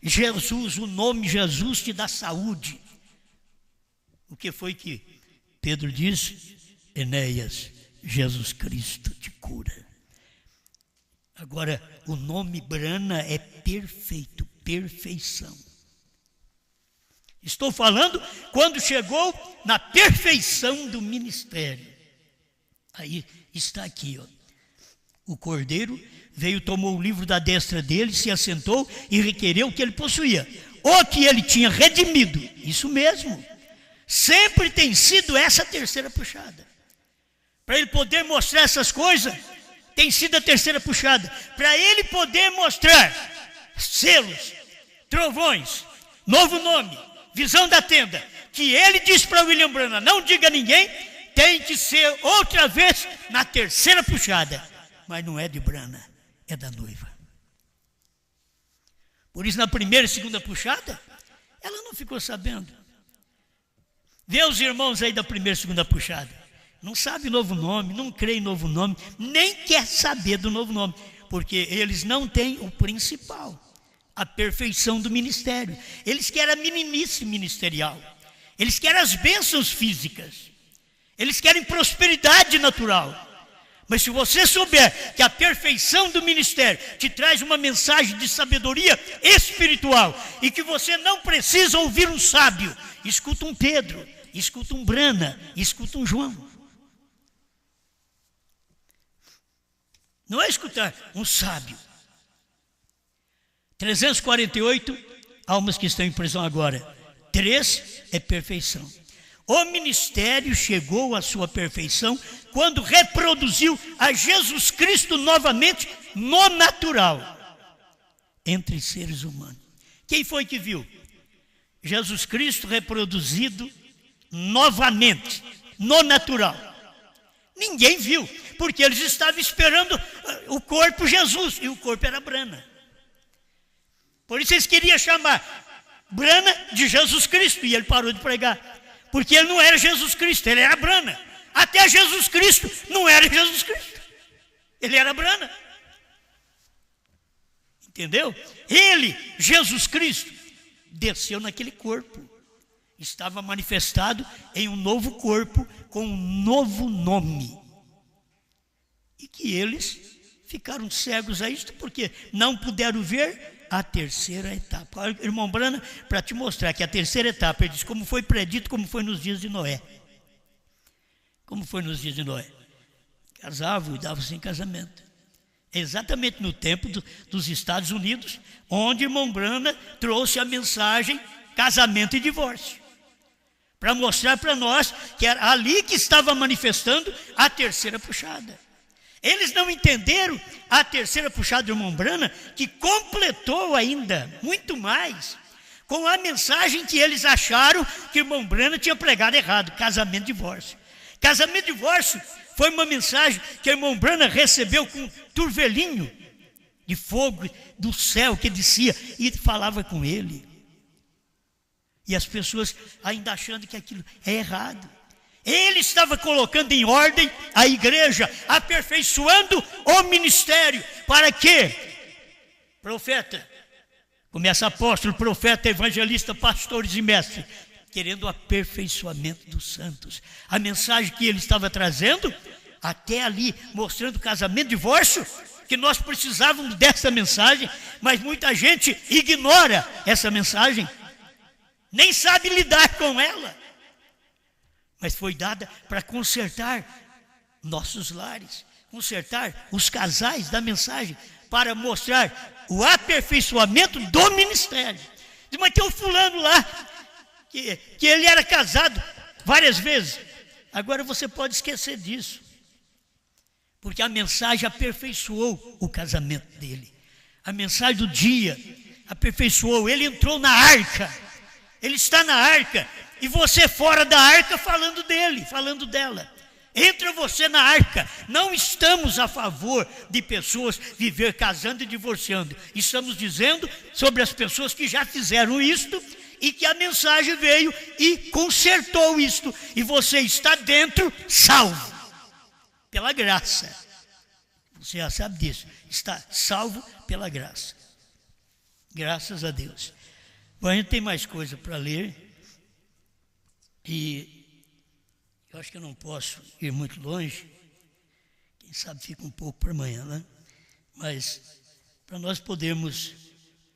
Jesus, o nome Jesus te dá saúde. O que foi que Pedro disse? Enéas, Jesus Cristo te cura. Agora, o nome Brana é perfeito, perfeição. Estou falando quando chegou na perfeição do ministério. Aí está aqui, ó. O cordeiro veio, tomou o livro da destra dele, se assentou e requereu o que ele possuía, o que ele tinha redimido. Isso mesmo. Sempre tem sido essa a terceira puxada. Para ele poder mostrar essas coisas, tem sido a terceira puxada. Para ele poder mostrar selos, trovões, novo nome, visão da tenda, que ele disse para William Branham, não diga a ninguém, tem que ser outra vez na terceira puxada. Mas não é de Branham, é da noiva. Por isso, na primeira e segunda puxada, ela não ficou sabendo. Vê os irmãos aí da primeira e segunda puxada. Não sabe novo nome, não crê em novo nome, nem quer saber do novo nome, porque eles não têm o principal, a perfeição do ministério. Eles querem a meninice ministerial, eles querem as bênçãos físicas, eles querem prosperidade natural. Mas se você souber que a perfeição do ministério te traz uma mensagem de sabedoria espiritual e que você não precisa ouvir um sábio, escuta um Pedro, escuta um Branham, escuta um João. Não é escutar um sábio. 348 almas que estão em prisão agora. 3 é perfeição. O ministério chegou à sua perfeição quando reproduziu a Jesus Cristo novamente no natural, entre seres humanos. Quem foi que viu? Jesus Cristo reproduzido novamente no natural. Ninguém viu, porque eles estavam esperando o corpo Jesus, e o corpo era Branham. Por isso eles queriam chamar Branham de Jesus Cristo, e ele parou de pregar, porque ele não era Jesus Cristo, ele era Branham. Até Jesus Cristo não era Jesus Cristo, ele era Branham. Entendeu? Ele, Jesus Cristo, desceu naquele corpo, estava manifestado em um novo corpo, com um novo nome. E que eles ficaram cegos a isto, porque não puderam ver a terceira etapa. Olha, irmão Branham, para te mostrar que a terceira etapa, ele diz como foi predito, como foi nos dias de Noé. Como foi nos dias de Noé? Casavam e davam-se em casamento. Exatamente no tempo dos Estados Unidos, onde irmão Branham trouxe a mensagem casamento e divórcio, para mostrar para nós que era ali que estava manifestando a terceira puxada. Eles não entenderam a terceira puxada do irmão Branham, que completou ainda muito mais com a mensagem que eles acharam que o irmão Branham tinha pregado errado, casamento e divórcio. Casamento e divórcio foi uma mensagem que o irmão Branham recebeu com um turvelinho de fogo do céu que descia e falava com ele. E as pessoas ainda achando que aquilo é errado. Ele estava colocando em ordem a igreja, aperfeiçoando o ministério. Para quê? Profeta, começa apóstolo, profeta, evangelista, pastores e mestres, querendo o aperfeiçoamento dos santos. A mensagem que ele estava trazendo, até ali, mostrando casamento e divórcio, que nós precisávamos dessa mensagem, mas muita gente ignora essa mensagem, nem sabe lidar com ela. Mas foi dada para consertar nossos lares, consertar os casais da mensagem, para mostrar o aperfeiçoamento do ministério. Mas tem um fulano lá, que ele era casado várias vezes. Agora você pode esquecer disso, porque a mensagem aperfeiçoou o casamento dele. A mensagem do dia aperfeiçoou. Ele entrou na arca, ele está na arca, e você fora da arca falando dele, falando dela. Entra você na arca. Não estamos a favor de pessoas viver casando e divorciando. Estamos dizendo sobre as pessoas que já fizeram isto e que a mensagem veio e consertou isto. E você está dentro, salvo, pela graça. Você já sabe disso. Está salvo pela graça. Graças a Deus. Bom, a gente tem mais coisa para ler. E eu acho que eu não posso ir muito longe. Quem sabe fica um pouco para amanhã, né? Mas para nós podermos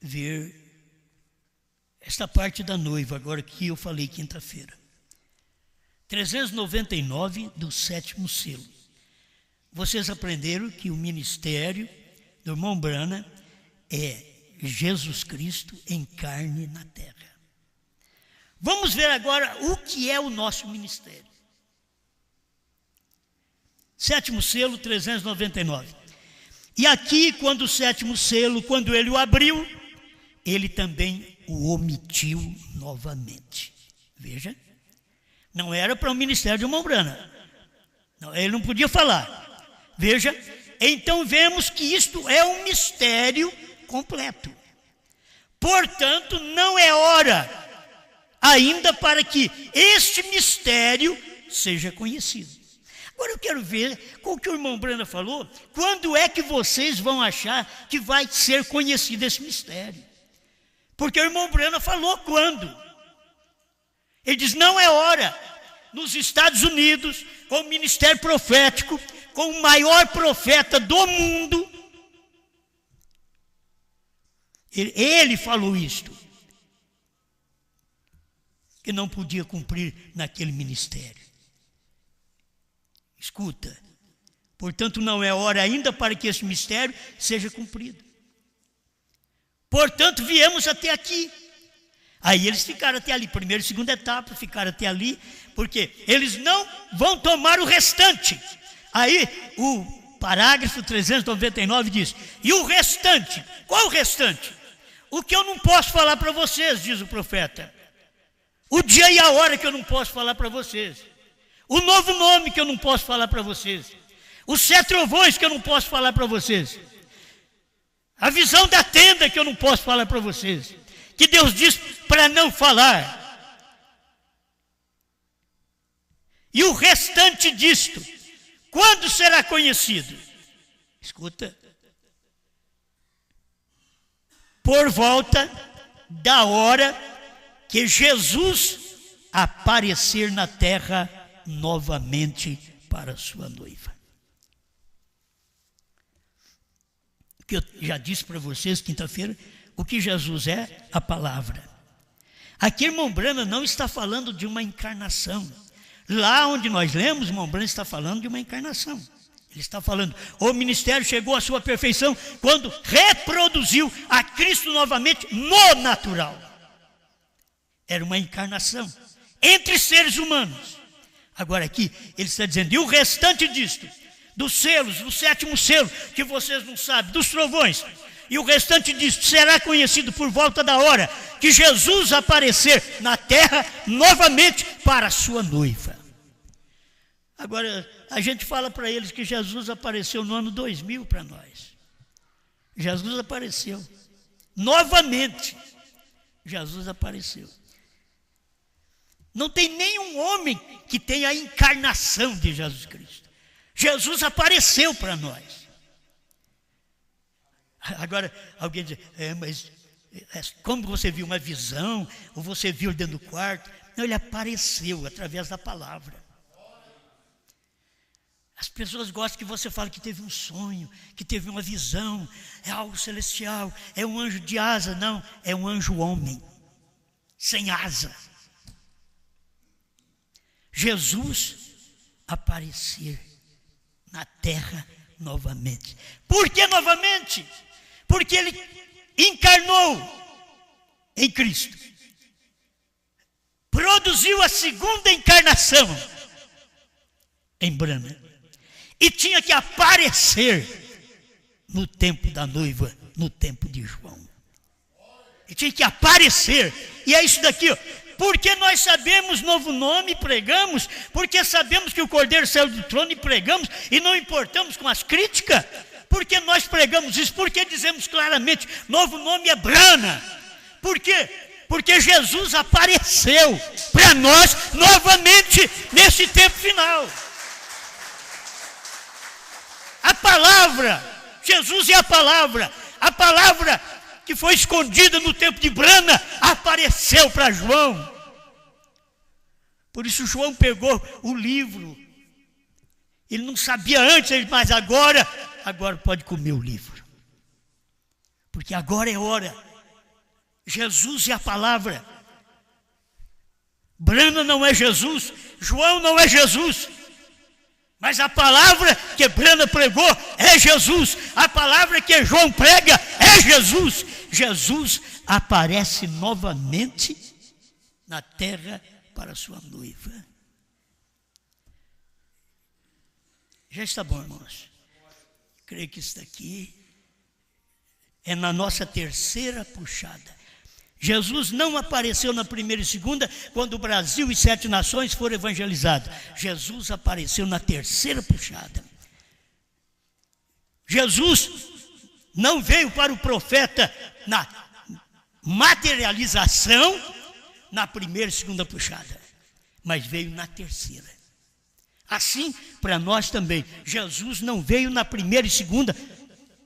ver esta parte da noiva, agora que eu falei quinta-feira. 399 do sétimo selo. vocês aprenderam que o ministério do irmão Branham é Jesus Cristo em carne na terra. Vamos ver agora o que é o nosso ministério. Sétimo selo, 399. E aqui, quando o sétimo selo, quando ele o abriu, ele também o omitiu novamente. Veja, não era para o ministério de irmão Branham. Não, ele não podia falar. Veja, então vemos que isto é um mistério completo. Portanto, não é hora ainda para que este mistério seja conhecido. Agora eu quero ver com o que o irmão Branham falou, quando é que vocês vão achar que vai ser conhecido esse mistério? Porque o irmão Branham falou quando. Ele diz, não é hora. Nos Estados Unidos, com o ministério profético, com o maior profeta do mundo, ele falou isto, que não podia cumprir naquele ministério. Escuta, portanto não é hora ainda para que esse mistério seja cumprido. Portanto viemos até aqui. Aí eles ficaram até ali, primeira e segunda etapa, ficaram até ali, porque eles não vão tomar o restante. Aí o parágrafo 399 diz, e o restante, qual o restante? O que eu não posso falar para vocês, diz o profeta. O dia e a hora que eu não posso falar para vocês. O novo nome que eu não posso falar para vocês. Os 7 trovões que eu não posso falar para vocês. A visão da tenda que eu não posso falar para vocês. Que Deus diz para não falar. E o restante disto, quando será conhecido? Escuta. Por volta da hora que Jesus aparecer na terra novamente para a sua noiva. Que eu já disse para vocês quinta-feira, o que Jesus é? A palavra. Aqui, irmão Branham não está falando de uma encarnação. Lá onde nós lemos, irmão Branham está falando de uma encarnação. Ele está falando, o ministério chegou à sua perfeição quando reproduziu a Cristo novamente no natural. Era uma encarnação entre seres humanos. Agora aqui, ele está dizendo, e o restante disto, dos selos, do 7º selo, que vocês não sabem, dos trovões, e o restante disto será conhecido por volta da hora que Jesus aparecer na terra novamente para a sua noiva. Agora, a gente fala para eles que Jesus apareceu no ano 2000 para nós. Jesus apareceu. Novamente, Jesus apareceu. Não tem nenhum homem que tenha a encarnação de Jesus Cristo. Jesus apareceu para nós. Agora, alguém diz, mas como você viu uma visão, ou você viu dentro do quarto? Não, ele apareceu através da palavra. As pessoas gostam que você fale que teve um sonho, que teve uma visão, é algo celestial, é um anjo de asa. Não, é um anjo homem, sem asa. Jesus aparecer na terra novamente. Por que novamente? Porque ele encarnou em Cristo. Produziu a segunda encarnação em Branham. E tinha que aparecer no tempo da noiva, no tempo de João. E tinha que aparecer. E é isso daqui, ó. Porque nós sabemos novo nome e pregamos, porque sabemos que o Cordeiro saiu do trono e pregamos, e não importamos com as críticas, porque nós pregamos isso, porque dizemos claramente, novo nome é Branham. Por quê? Porque Jesus apareceu para nós novamente nesse tempo final. A palavra, Jesus é a palavra que foi escondida no tempo de Branham, apareceu para João. Por isso João pegou o livro. Ele não sabia antes, mas agora pode comer o livro. Porque agora é hora. Jesus é a palavra. Branham não é Jesus, João não é Jesus. Mas a palavra que Brana pregou é Jesus. A palavra que João prega é Jesus. Jesus aparece novamente na terra para sua noiva. Já está bom, irmãos. Creio que isso daqui é na nossa terceira puxada. Jesus não apareceu na primeira e segunda, quando o Brasil e 7 nações foram evangelizados. Jesus apareceu na terceira puxada. Jesus não veio para o profeta na materialização, na primeira e segunda puxada, mas veio na terceira. Assim, para nós também, Jesus não veio na primeira e segunda,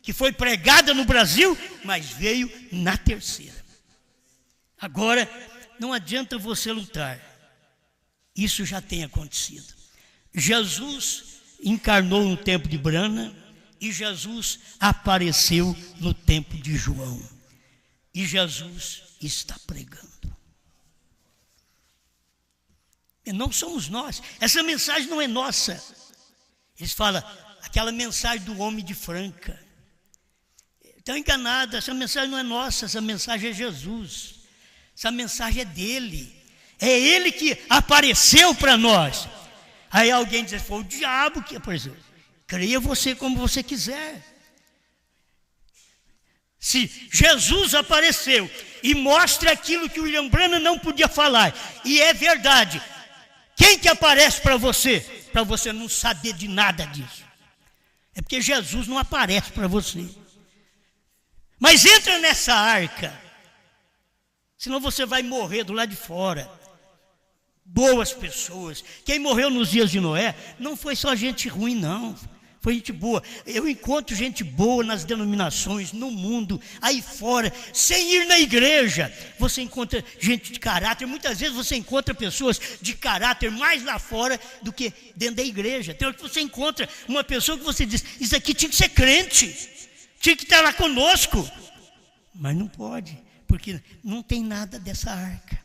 que foi pregada no Brasil, mas veio na terceira. Agora, não adianta você lutar. Isso já tem acontecido. Jesus encarnou no tempo de Brana e Jesus apareceu no tempo de João. E Jesus está pregando. E não somos nós. Essa mensagem não é nossa. Eles falam, aquela mensagem do homem de Franca. Estão enganados, essa mensagem não é nossa, essa mensagem é Jesus. Essa mensagem é dele. É ele que apareceu para nós. Aí alguém diz, foi o diabo que apareceu. Creia você como você quiser. Se Jesus apareceu e mostra aquilo que o William Branham não podia falar, e é verdade, quem que aparece para você? Para você não saber de nada disso. É porque Jesus não aparece para você. Mas entra nessa arca, senão você vai morrer do lado de fora. Boas pessoas. Quem morreu nos dias de Noé não foi só gente ruim, não. Foi gente boa. Eu encontro gente boa nas denominações, no mundo, aí fora, sem ir na igreja. Você encontra gente de caráter. Muitas vezes você encontra pessoas de caráter mais lá fora do que dentro da igreja. Tem hora que você encontra uma pessoa que você diz, isso aqui tinha que ser crente, tinha que estar lá conosco. Mas não pode, porque não tem nada dessa arca.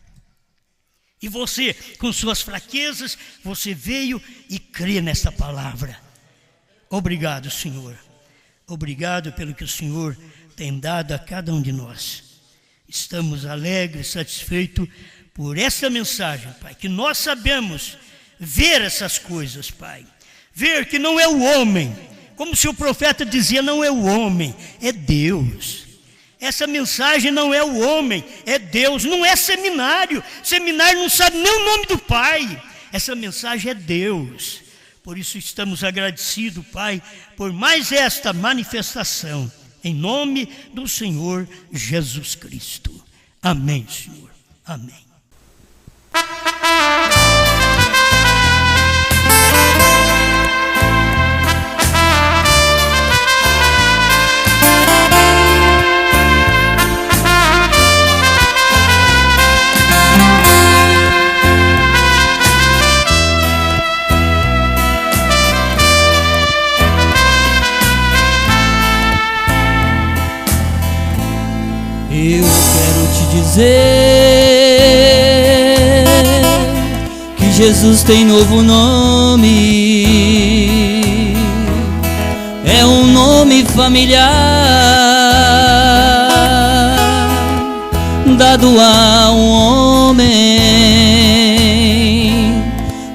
E você, com suas fraquezas, você veio e crê nessa palavra. Obrigado, Senhor. Obrigado pelo que o Senhor tem dado a cada um de nós. Estamos alegres, satisfeitos por essa mensagem, Pai, que nós sabemos ver essas coisas, Pai. Ver que não é o homem, como se o profeta dizia, não é o homem, é Deus. Essa mensagem não é o homem, é Deus. Não é seminário. Seminário não sabe nem o nome do Pai. Essa mensagem é Deus. Por isso estamos agradecidos, Pai, por mais esta manifestação. Em nome do Senhor Jesus Cristo. Amém, Senhor. Amém. Eu quero te dizer que Jesus tem novo nome. É um nome familiar dado a um homem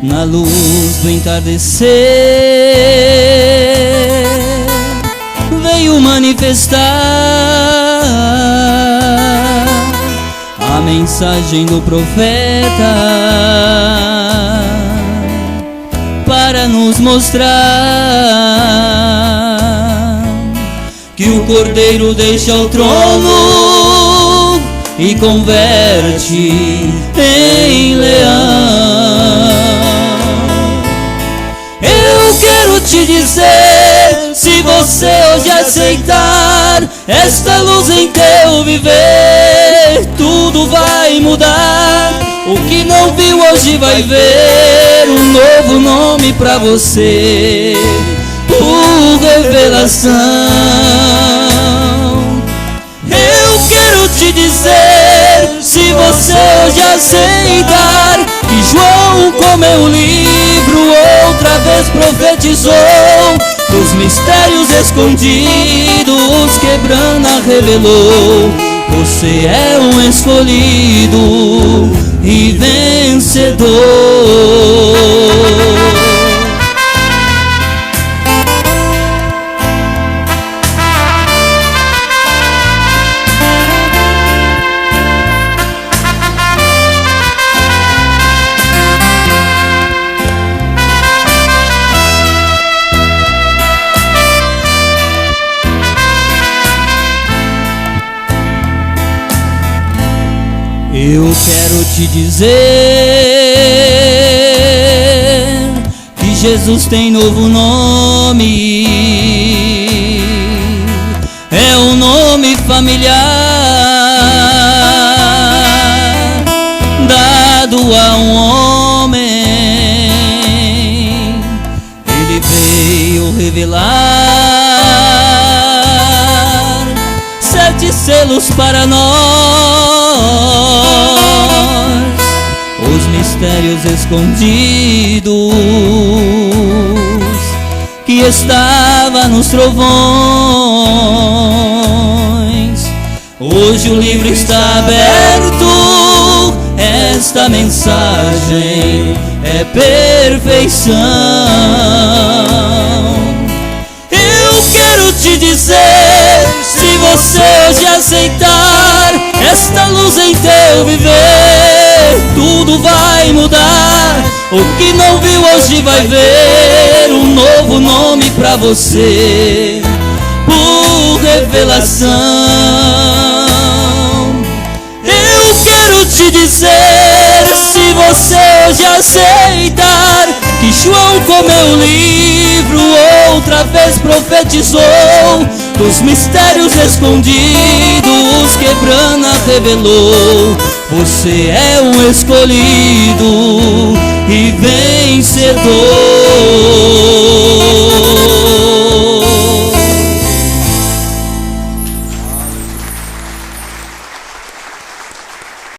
na luz do entardecer. Veio manifestar a mensagem do profeta para nos mostrar que o Cordeiro deixa o trono e converte em leão. Eu quero te dizer, se você hoje aceitar esta luz em teu viver, tudo vai mudar. O que não viu hoje vai ver um novo nome pra você, por revelação. Eu quero te dizer, se você hoje aceitar que João comeu o livro, outra vez profetizou, dos mistérios escondidos quebrando revelou. Você é um escolhido e vencedor. Eu quero te dizer que Jesus tem novo nome, é um nome familiar, dado a um homem. Ele veio revelar 7 selos para nós, os mistérios escondidos que estava nos trovões. Hoje o livro está aberto, esta mensagem é perfeição. Eu quero te dizer, se você hoje aceitar esta luz em teu viver, tudo vai mudar. O que não viu hoje vai ver um novo nome pra você, por revelação. Eu quero te dizer, se você hoje aceitar que João comeu o livro, outra vez profetizou, dos mistérios escondidos quebrando revelou. Você é um escolhido e vencedor.